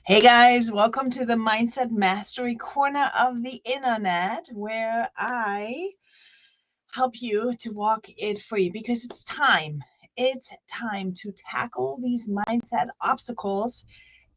Hey guys, welcome to the Mindset Mastery corner of the internet where I help you to walk it free because it's time. It's time to tackle these mindset obstacles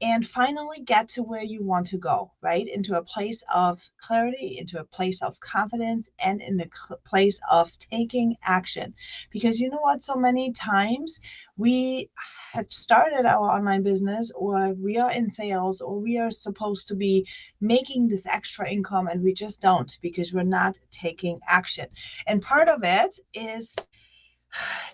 and finally get to where you want to go, right? Into a place of clarity, into a place of confidence, and in a place of taking action. Because you know what? So many times we have started our online business, or we are in sales, or we are supposed to be making this extra income, and we just don't because we're not taking action. And part of it is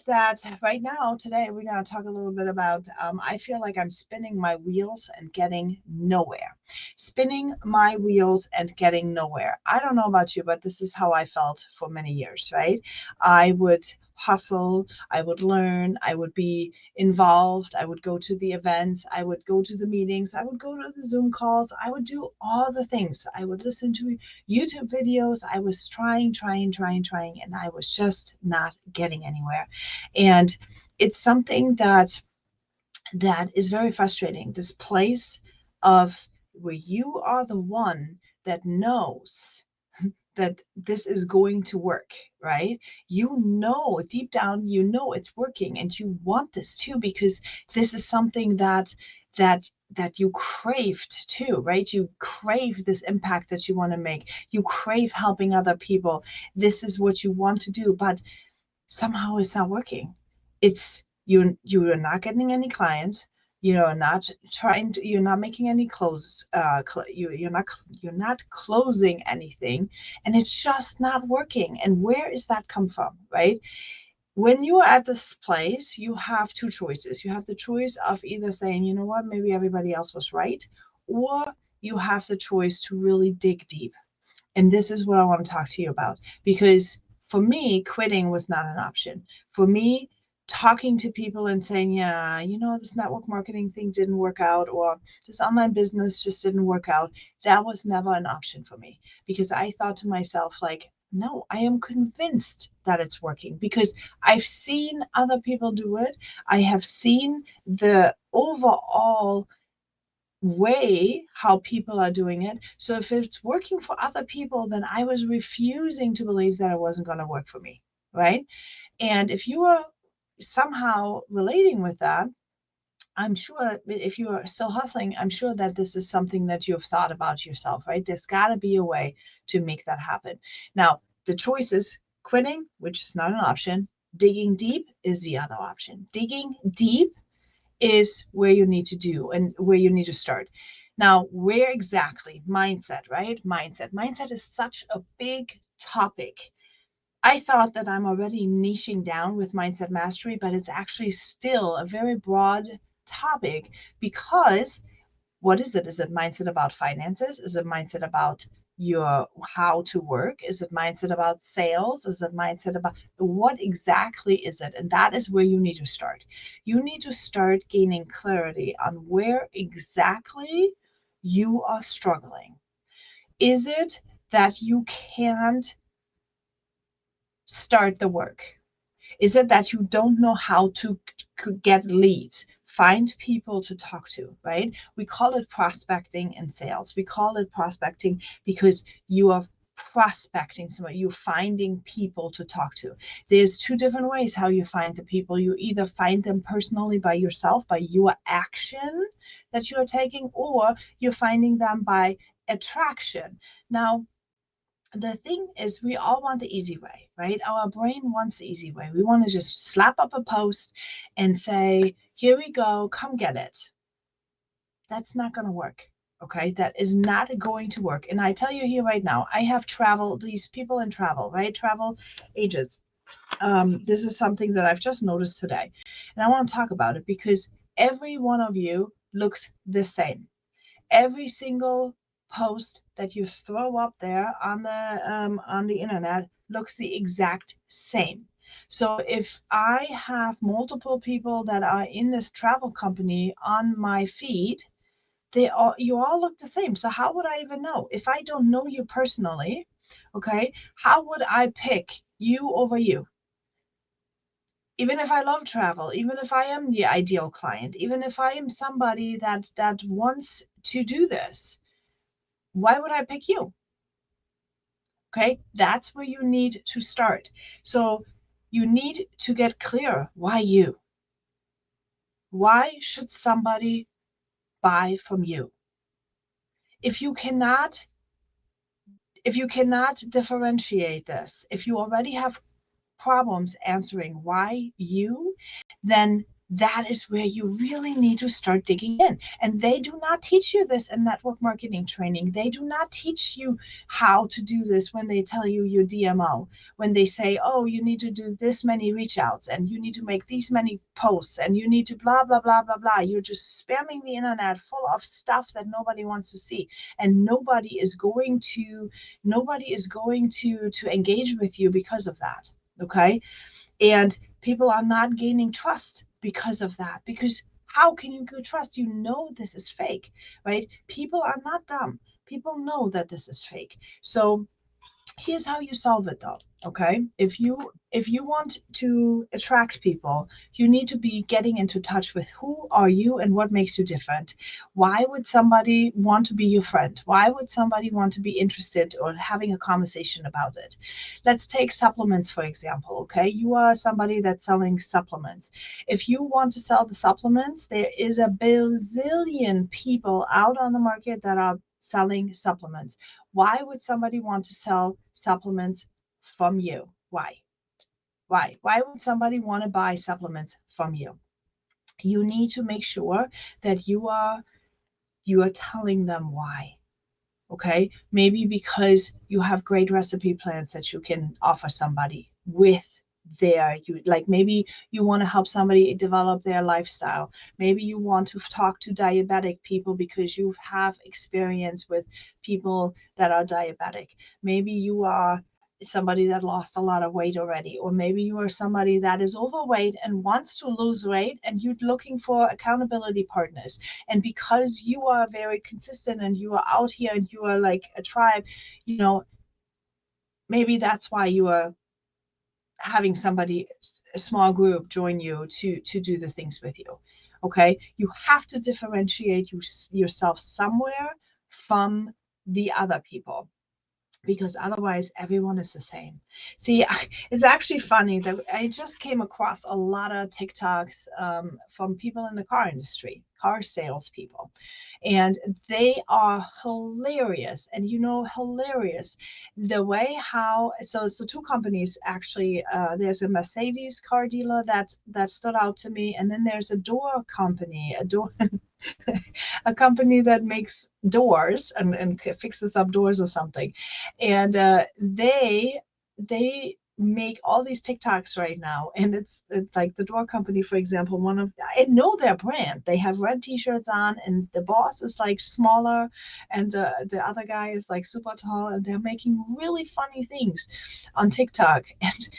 that right now, today, we're going to talk a little bit about I feel like I'm spinning my wheels and getting nowhere. Spinning my wheels and getting nowhere. I don't know about you, but this is how I felt for many years, right? I would hustle, I would learn, I would be involved, I would go to the events, I would go to the meetings, I would go to the Zoom calls, I would do all the things. I would listen to YouTube videos. I was trying, and I was just not getting anywhere. And it's something that is very frustrating. This place of where you are the one that knows that this is going to work, right? You know, deep down, you know it's working and you want this too, because this is something that you craved too, right? You crave this impact that you want to make. You crave helping other people. This is what you want to do, but somehow it's not working. It's you are not getting any clients. You're not you're not making any closes. You're not closing anything, and it's just not working. And where is that come from, right? When you are at this place, you have two choices. You have the choice of either saying, you know what, maybe everybody else was right, or you have the choice to really dig deep. And this is what I want to talk to you about, because for me, quitting was not an option. For me, talking to people and saying, yeah, you know, this network marketing thing didn't work out, or this online business just didn't work out, that was never an option for me, because I thought to myself, like, no, I am convinced that it's working because I've seen other people do it. I have seen the overall way how people are doing it. So if it's working for other people, then I was refusing to believe that it wasn't going to work for me, right? And if you are somehow relating with that, I'm sure if you are still hustling, I'm sure that this is something that you've thought about yourself, right? There's got to be a way to make that happen. Now, the choice is quitting, which is not an option. Digging deep is the other option. Digging deep is where you need to do and where you need to start. Now, where exactly? Mindset, right? Mindset. Mindset is such a big topic. I thought that I'm already niching down with mindset mastery, but it's actually still a very broad topic because what is it? Is it mindset about finances? Is it mindset about your how to work? Is it mindset about sales? Is it mindset about what exactly is it? And that is where you need to start. You need to start gaining clarity on where exactly you are struggling. Is it that you can't start the work? Is it that you don't know how to get leads, find people to talk to, right? We call it prospecting in sales. We call it prospecting because you are prospecting somebody, you're finding people to talk to. There's two different ways how you find the people. You either find them personally by yourself, by your action that you are taking, or you're finding them by attraction. Now, the thing is, we all want the easy way, right? Our brain wants the easy way. We want to just slap up a post and say, here we go, come get it. That's not going to work. Okay, that is not going to work. And I tell you here right now, I have travel, these people in travel, right? Travel agents. This is something that I've just noticed today. And I want to talk about it because every one of you looks the same. Every single post that you throw up there on the internet looks the exact same. So if I have multiple people that are in this travel company on my feed, you all look the same. So how would I even know if I don't know you personally? Okay, how would I pick you over you? Even if I love travel, even if I am the ideal client, even if I am somebody that wants to do this, why would I pick you? Okay, that's where you need to start. So you need to get clear. Why you? Why should somebody buy from you? If you cannot, if you cannot differentiate this, if you already have problems answering why you, then that is where you really need to start digging in. And they do not teach you this in network marketing training. They do not teach you how to do this when they tell you your DMO, when they say, oh, you need to do this many reach outs and you need to make these many posts and you need to blah, blah, blah, blah, blah. You're just spamming the internet full of stuff that nobody wants to see. And nobody is going to engage with you because of that. Okay. And people are not gaining trust because of that. Because how can you go trust? You know this is fake, right? People are not dumb. People know that this is fake. So here's how you solve it though. Okay. If you want to attract people, you need to be getting into touch with who are you and what makes you different. Why would somebody want to be your friend? Why would somebody want to be interested or having a conversation about it? Let's take supplements, for example. Okay. You are somebody that's selling supplements. If you want to sell the supplements, there is a bazillion people out on the market that are selling supplements. Why would somebody want to sell supplements from you? Why? Why would somebody want to buy supplements from you? You need to make sure that you are telling them why. Okay? Maybe because you have great recipe plans that you can offer somebody with maybe you want to help somebody develop their lifestyle. Maybe you want to talk to diabetic people because you have experience with people that are diabetic. Maybe you are somebody that lost a lot of weight already, or maybe you are somebody that is overweight and wants to lose weight and you're looking for accountability partners. And because you are very consistent and you are out here and you are like a tribe, maybe that's why you are having somebody, a small group, join you to do the things with you. Okay, you have to differentiate yourself somewhere from the other people, because otherwise everyone is the same. See, it's actually funny that I just came across a lot of TikToks from people in the car industry, car salespeople, and they are hilarious. And hilarious the way how so two companies actually. There's a Mercedes car dealer that stood out to me, and then there's a door company, a company that makes doors and fixes up doors or something. And they make all these TikToks right now. And it's like the door company, for example, I know their brand. They have red t-shirts on and the boss is like smaller and the other guy is like super tall, and they're making really funny things on TikTok. And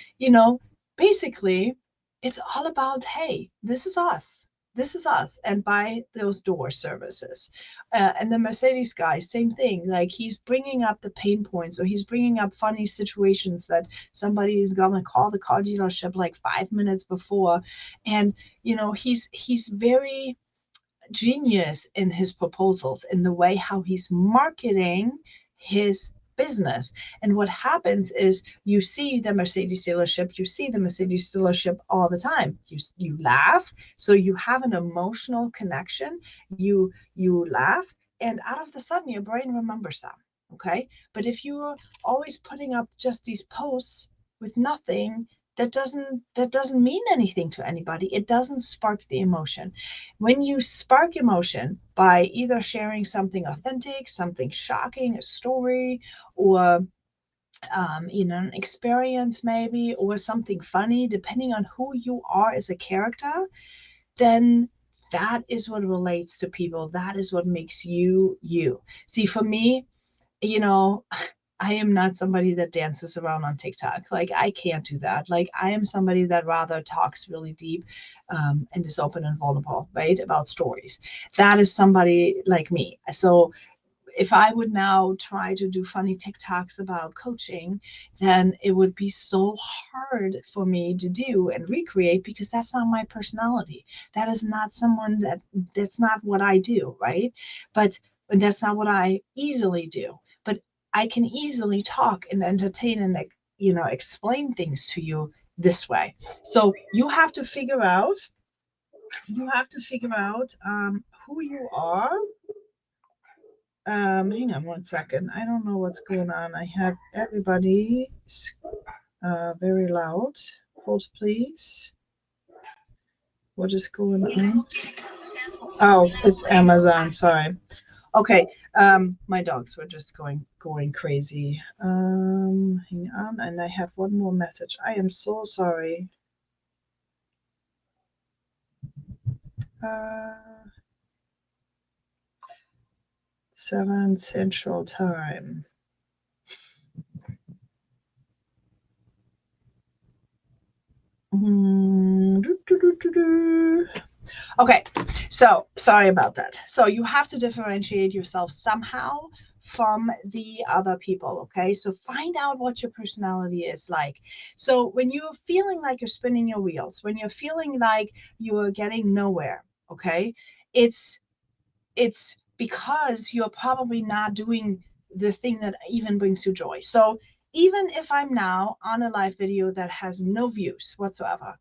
basically it's all about, hey, this is us. This is us, and buy those door services. And the Mercedes guy, same thing. Like, he's bringing up the pain points, or he's bringing up funny situations that somebody is gonna call the car dealership like 5 minutes before. And he's very genius in his proposals, in the way how he's marketing his business. And what happens is, you see the Mercedes dealership all the time. You laugh, so you have an emotional connection. You laugh, and out of the sudden your brain remembers them. Okay, but if you're always putting up just these posts with nothing, that doesn't mean anything to anybody. It doesn't spark the emotion. When you spark emotion by either sharing something authentic, something shocking, a story, or an experience maybe, or something funny, depending on who you are as a character, then that is what relates to people. That is what makes you you. See, for me, I am not somebody that dances around on TikTok. Like, I can't do that. Like, I am somebody that rather talks really deep and is open and vulnerable, right? About stories. That is somebody like me. So if I would now try to do funny TikToks about coaching, then it would be so hard for me to do and recreate, because that's not my personality. That is not someone that's not what I do, right? But that's not what I easily do. But I can easily talk and entertain and, explain things to you this way. So you have to figure out who you are. Hang on one second. I don't know what's going on. I have everybody very loud. Hold, please. What is going on? Oh, it's Amazon. Sorry. Okay. My dogs were just going crazy. Hang on, and I have one more message. I am so sorry. 7 Central Time. Okay, so sorry about that. So you have to differentiate yourself somehow from the other people, okay? So find out what your personality is like. So when you're feeling like you're spinning your wheels, when you're feeling like you're getting nowhere, okay, it's because you're probably not doing the thing that even brings you joy. So even if I'm now on a live video that has no views whatsoever,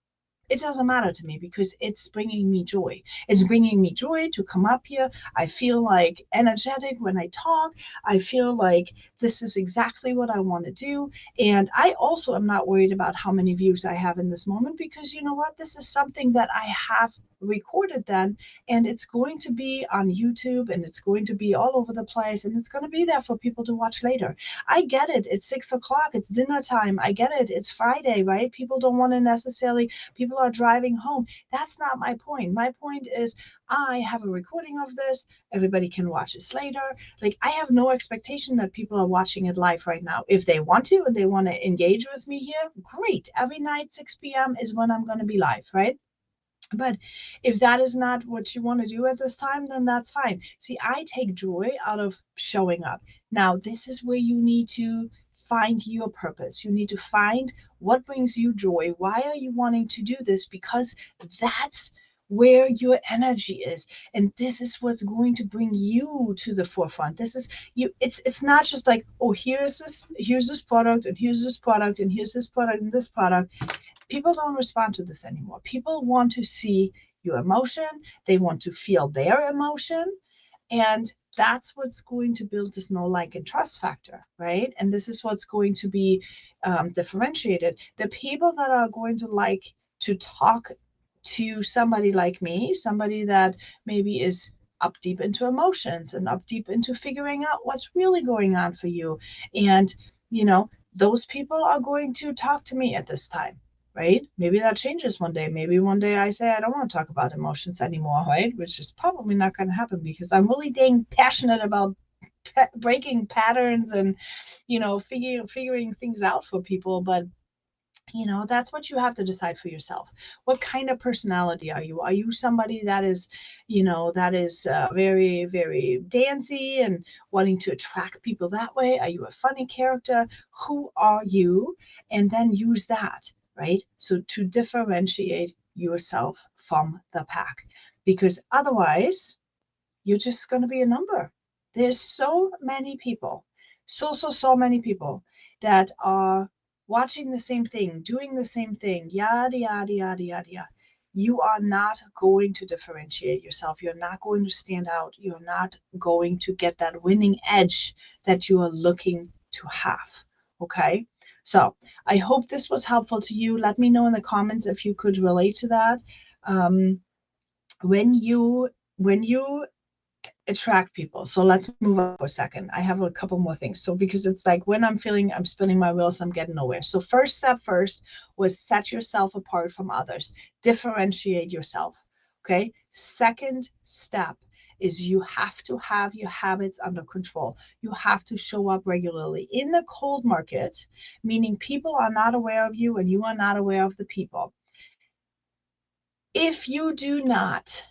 it doesn't matter to me, because it's bringing me joy. It's bringing me joy to come up here. I feel like energetic when I talk. I feel like this is exactly what I want to do. And I also am not worried about how many views I have in this moment, because you know what? This is something that I have recorded then, and it's going to be on YouTube, and it's going to be all over the place, and it's going to be there for people to watch later. I get it. It's 6 o'clock. It's dinner time. I get it. It's Friday, right? People don't want to necessarily, people are driving home. That's not my point. My point is, I have a recording of this. Everybody can watch this later. Like, I have no expectation that people are watching it live right now. If they want to and they want to engage with me here, great. Every night, 6 p.m. is when I'm going to be live, right? But if that is not what you want to do at this time, then that's fine. See, I take joy out of showing up. Now, this is where you need to find your purpose. You need to find what brings you joy. Why are you wanting to do this? Because that's where your energy is, and this is what's going to bring you to the forefront. This is you. It's not just like, oh, here's this product, and here's this product, and here's this product, and this product. People don't respond to this anymore. People want to see your emotion. They want to feel their emotion. And that's what's going to build this know, like, and trust factor, right? And this is what's going to be differentiated. The people that are going to like to talk to somebody like me, somebody that maybe is up deep into emotions and up deep into figuring out what's really going on for you. And, those people are going to talk to me at this time. Right? Maybe that changes one day. Maybe one day I say I don't want to talk about emotions anymore, right? Which is probably not going to happen, because I'm really dang passionate about breaking patterns and, figuring things out for people. But, that's what you have to decide for yourself. What kind of personality are you? Are you somebody that is, very, very dancey and wanting to attract people that way? Are you a funny character? Who are you? And then use that, right? So to differentiate yourself from the pack, because otherwise you're just going to be a number. There's so many people, so many people that are watching the same thing, doing the same thing, yada, yada, yada, yada, yada. You are not going to differentiate yourself. You're not going to stand out. You're not going to get that winning edge that you are looking to have. Okay? So I hope this was helpful to you. Let me know in the comments if you could relate to that. When you attract people. So let's move on for a second. I have a couple more things. So because it's like when I'm feeling I'm spinning my wheels, I'm getting nowhere. So first step first was set yourself apart from others. Differentiate yourself. Okay. Second step is you have to have your habits under control. You have to show up regularly in the cold market, meaning people are not aware of you and you are not aware of the people. If you do not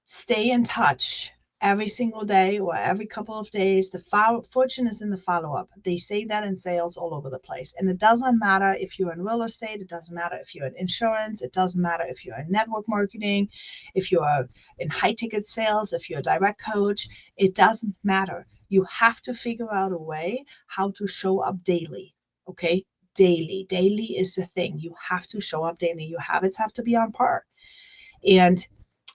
stay in touch every single day or every couple of days. The fortune is in the follow-up. They say that in sales all over the place. And it doesn't matter if you're in real estate, it doesn't matter if you're in insurance, it doesn't matter if you're in network marketing, if you're in high-ticket sales, if you're a direct coach, it doesn't matter. You have to figure out a way how to show up daily, okay? Daily. Daily is the thing. You have to show up daily. Your habits have to be on par. And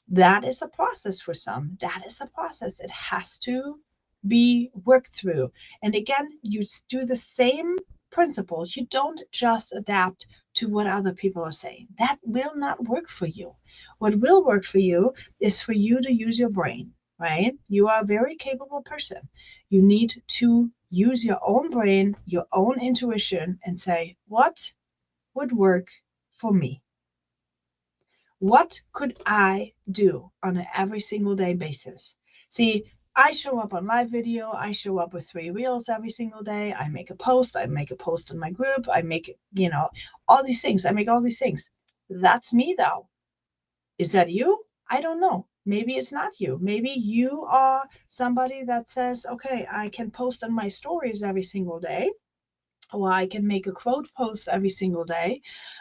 that is a process for some. That is a process. It has to be worked through. And again, you do the same principle. You don't just adapt to what other people are saying. That will not work for you. What will work for you is for you to use your brain, right? You are a very capable person. You need to use your own brain, your own intuition, and say, what would work for me? What could I do on an every single day basis? See, I show up on live video. I show up with 3 reels every single day. I make a post. I make a post in my group. I make, all these things. I make all these things. That's me though. Is that you? I don't know. Maybe it's not you. Maybe you are somebody that says, okay, I can post on my stories every single day, or I can make a quote post every single day,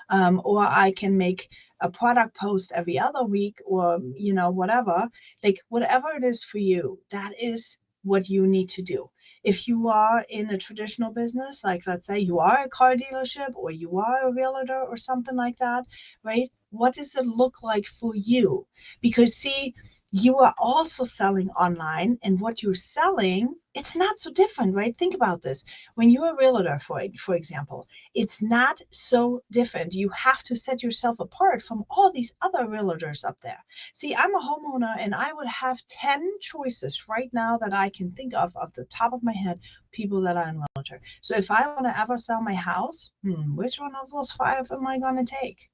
or I can make a product post every other week, or whatever. Like whatever it is for you, that is what you need to do. If you are in a traditional business, like let's say you are a car dealership or you are a realtor or something like that, right? What does it look like for you? Because see, you are also selling online, and what you're selling, it's not so different, right? Think about this. When you're a realtor, for example, it's not so different. You have to set yourself apart from all these other realtors up there. See, I'm a homeowner, and I would have 10 choices right now that I can think of the top of my head, people that are in realtor. So if I want to ever sell my house, which one of those 5 am I going to take?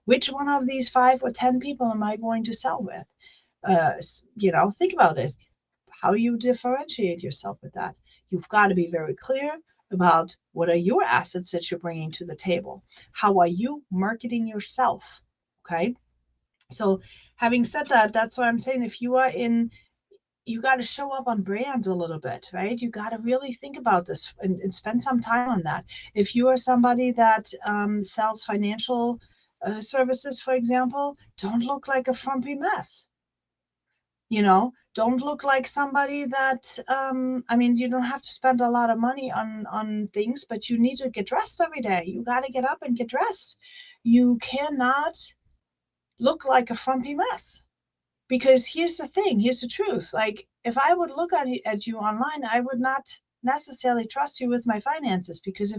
Which one of these 5 or 10 people am I going to sell with? Think about it. How you differentiate yourself with that. You've got to be very clear about what are your assets that you're bringing to the table. How are you marketing yourself? Okay. So having said that, that's why I'm saying if you are in, you got to show up on brand a little bit, right? You got to really think about this and spend some time on that. If you are somebody that sells financial services, for example, don't look like a frumpy mess. Don't look like somebody that, you don't have to spend a lot of money on things, but you need to get dressed every day. You got to get up and get dressed. You cannot look like a frumpy mess, because here's the thing, here's the truth. Like if I would look at you online, I would not necessarily trust you with my finances, because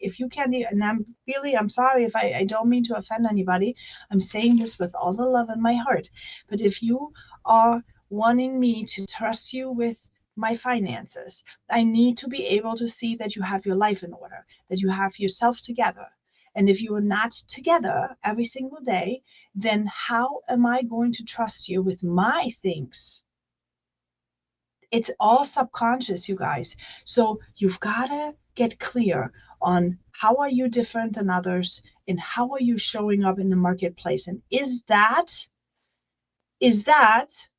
if you can't, and I'm sorry if I don't mean to offend anybody. I'm saying this with all the love in my heart. But if you are wanting me to trust you with my finances, I need to be able to see that you have your life in order, that you have yourself together. And if you are not together every single day, then how am I going to trust you with my things? It's all subconscious, you guys. So you've got to get clear on how are you different than others, and how are you showing up in the marketplace, and is that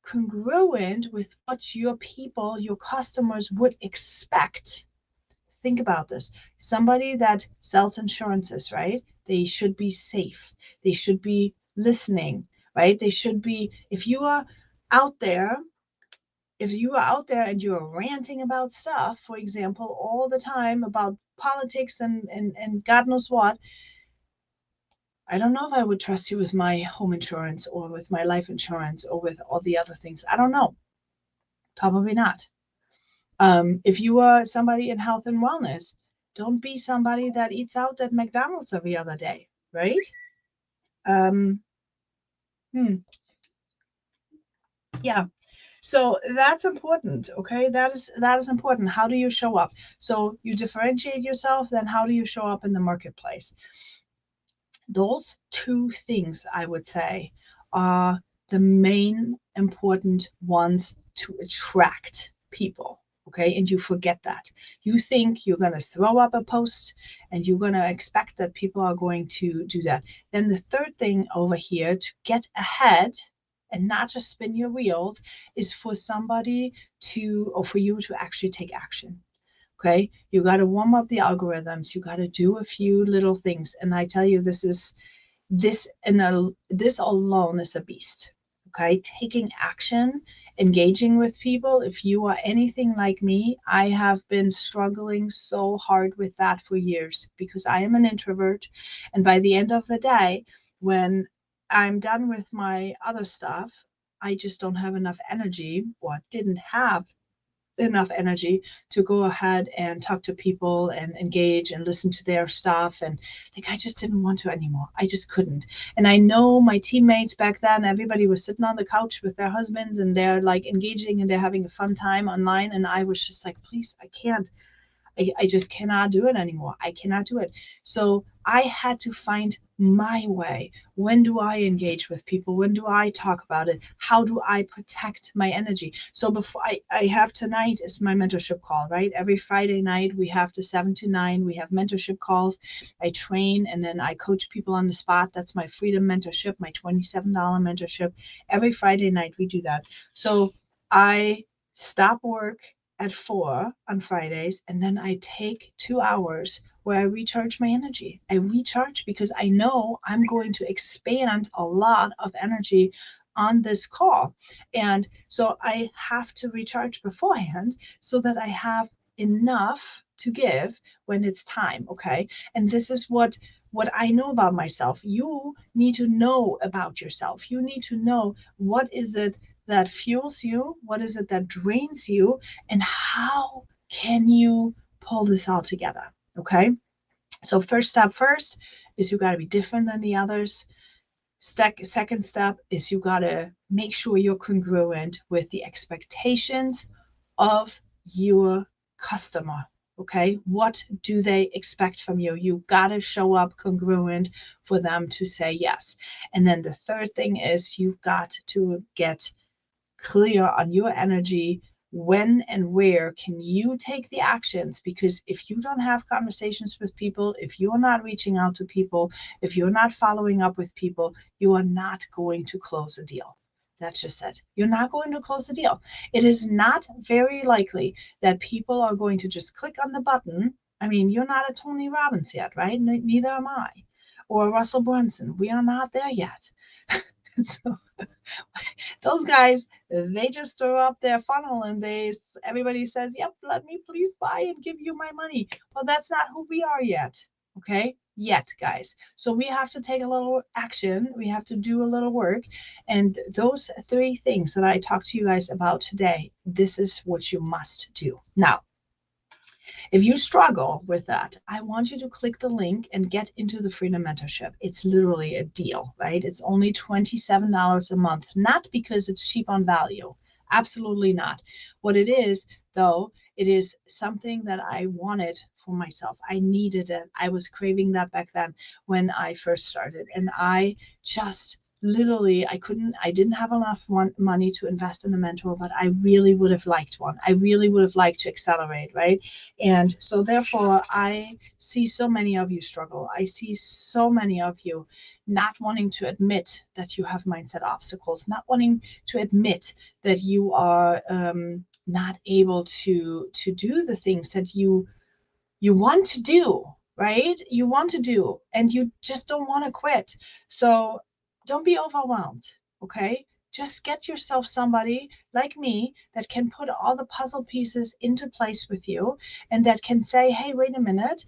congruent with what your people, your customers would expect? Think about this. Somebody that sells insurances, right? They should be safe. They should be listening, right? They should be, if you are out there and you're ranting about stuff, for example, all the time about politics and God knows what, I don't know if I would trust you with my home insurance or with my life insurance or with all the other things. I don't know. Probably not. If you are somebody in health and wellness, don't be somebody that eats out at McDonald's every other day, right? Um, yeah. So that's important, okay? That is important. How do you show up? So you differentiate yourself, then how do you show up in the marketplace? Those 2 things, I would say, are the main important ones to attract people. Okay, and you forget that. You think you're going to throw up a post and you're going to expect that people are going to do that. Then the 3rd thing over here, to get ahead, and not just spin your wheels, is for somebody to, or for you to actually take action. Okay, you got to warm up the algorithms. You got to do a few little things, and I tell you, this alone is a beast. Okay, taking action, engaging with people. If you are anything like me, I have been struggling so hard with that for years because I am an introvert, and by the end of the day, when I'm done with my other stuff, I just don't have enough energy, or didn't have enough energy to go ahead and talk to people and engage and listen to their stuff. And like, I just didn't want to anymore. I just couldn't. And I know my teammates back then, everybody was sitting on the couch with their husbands and they're like engaging and they're having a fun time online. And I was just like, please, I can't. I just cannot do it anymore. I cannot do it. So I had to find my way. When do I engage with people? When do I talk about it? How do I protect my energy? So before I have tonight is my mentorship call, right? Every Friday night we have the 7 to 9. We have mentorship calls. I train and then I coach people on the spot. That's my Freedom Mentorship, my $27 mentorship. Every Friday night we do that. So I stop work at 4 on Fridays, and then I take 2 hours where I recharge my energy. I recharge because I know I'm going to expand a lot of energy on this call. And so I have to recharge beforehand so that I have enough to give when it's time. Okay. And this is what I know about myself. You need to know about yourself. You need to know what is it that fuels you, what is it that drains you, and how can you pull this all together. Okay, so first step first is you got to be different than the others. Second step is you got to make sure you're congruent with the expectations of your customer. Okay, what do they expect from you? You got to show up congruent for them to say yes. And then the third thing is you've got to get clear on your energy. When and where can you take the actions? Because if you don't have conversations with people, if you're not reaching out to people, if you're not following up with people, you are not going to close a deal. That's just it. You're not going to close a deal. It is not very likely that people are going to just click on the button. I mean, you're not a Tony Robbins yet, right? Neither am I. Or Russell Brunson. We are not there yet. So those guys, they just throw up their funnel and everybody says, yep, let me please buy and give you my money. Well, that's not who we are yet. Okay, yet, guys. So we have to take a little action. We have to do a little work. And those 3 things that I talked to you guys about today, this is what you must do. Now, if you struggle with that, I want you to click the link and get into the Freedom Mentorship. It's literally a deal, right? It's only $27 a month, not because it's cheap on value. Absolutely not. What it is, though, it is something that I wanted for myself. I needed it. I was craving that back then when I first started. And I just literally, I didn't have enough money to invest in a mentor, but I really would have liked one. I really would have liked to accelerate, right? And so therefore, I see so many of you struggle. I see so many of you not wanting to admit that you have mindset obstacles, not wanting to admit that you are not able to do the things that you want to do, right? You want to do, and you just don't want to quit. So don't be overwhelmed, okay? Just get yourself somebody like me that can put all the puzzle pieces into place with you and that can say, hey, wait a minute.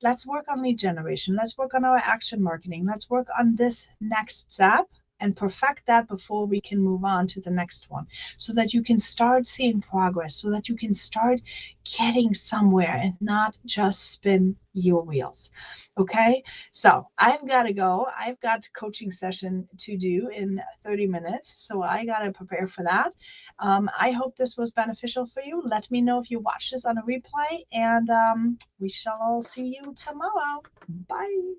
Let's work on lead generation. Let's work on our action marketing. Let's work on this next step and perfect that before we can move on to the next one, so that you can start seeing progress, so that you can start getting somewhere and not just spin your wheels. Okay, so I've got to go. I've got a coaching session to do in 30 minutes, so I got to prepare for that. I hope this was beneficial for you. Let me know if you watch this on a replay, and we shall all see you tomorrow. Bye.